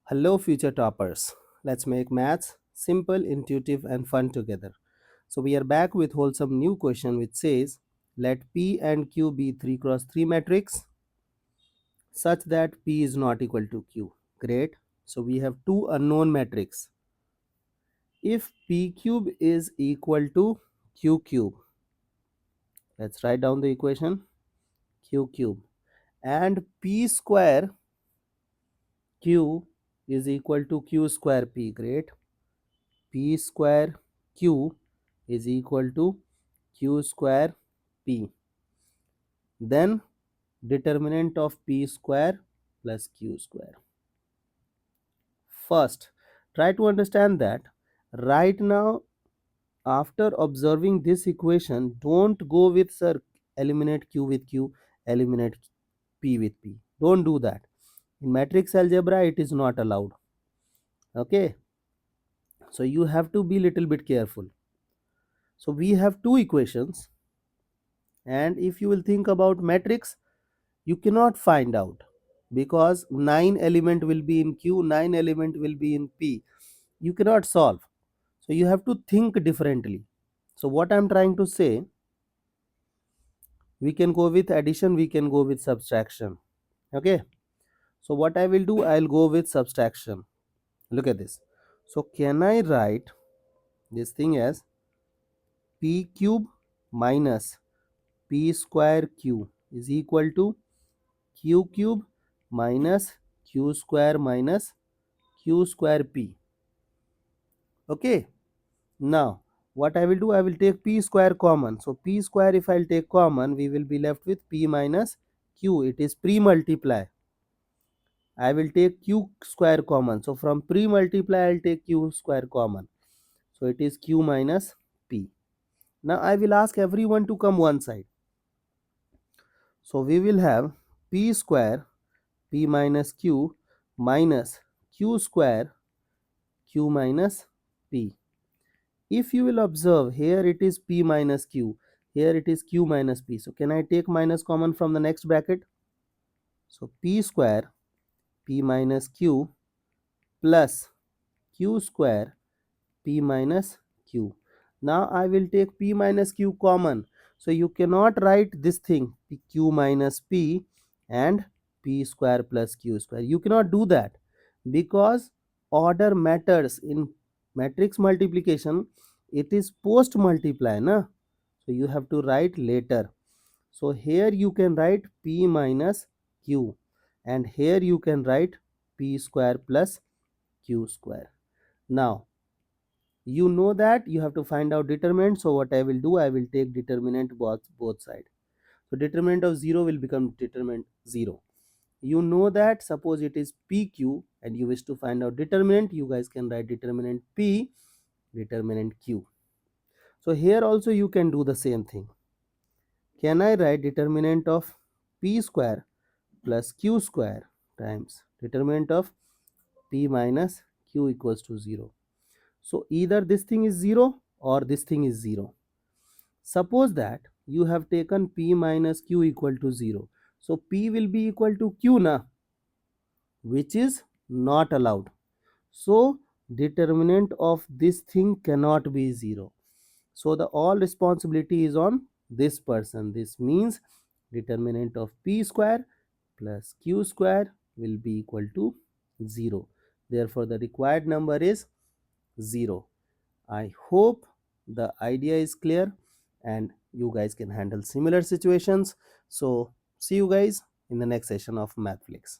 Hello, future toppers. Let's make maths simple, intuitive, and fun together. So, we are back with wholesome new question which says let P and Q be 3 cross 3 matrix such that P is not equal to Q. Great. So, we have two unknown matrix. If P cube is equal to Q cube, let's write down the equation Q cube, and P square Q is equal to Q square P. Great. P square Q is equal to Q square P. Then determinant of P square plus Q square. First, try to understand that right now, after observing this equation, don't go with sir, eliminate Q with Q, eliminate P with P. Don't do that. In matrix algebra, it is not allowed. Okay. So you have to be little bit careful. So we have two equations, and if you will think about matrix, you cannot find out because 9 element will be in Q, 9 element will be in P. You cannot solve. So you have to think differently. So what I am trying to say, we can go with addition, we can go with subtraction. Okay. So what I will do, I will go with subtraction. Look at this. So can I write this thing as P cube minus P square Q is equal to Q cube minus Q square minus Q square P. Okay. Now what I will do, I will take P square common. So P square, if I will take common, we will be left with P minus Q. It is pre-multiply. I will take Q square common. So from pre-multiply, I will take Q square common. So it is Q minus P. Now I will ask everyone to come one side. So we will have P square P minus Q minus Q square Q minus P. If you will observe, here it is P minus Q, here it is Q minus P. So can I take minus common from the next bracket? So P square P minus Q plus Q square P minus Q. Now I will take P minus Q common. So you cannot write this thing Q minus P and P square plus Q square. You cannot do that because order matters in matrix multiplication. It is post multiply, na? So you have to write later. So here you can write P minus Q, and here you can write P square plus Q square. Now you know that you have to find out determinant. So what I will do, I will take determinant both side. So determinant of 0 will become determinant 0. You know that suppose it is PQ and you wish to find out determinant, you guys can write determinant P, determinant Q. So here also you can do the same thing. Can I write determinant of P square plus Q square times determinant of P minus Q equals to 0? So either this thing is 0 or this thing is 0. Suppose that you have taken P minus Q equal to 0. So P will be equal to Q na, which is not allowed. So determinant of this thing cannot be 0. So the all responsibility is on this person. This means determinant of P square plus Q square will be equal to 0. Therefore the required number is 0. I hope the idea is clear and you guys can handle similar situations. So see you guys in the next session of MathFlix.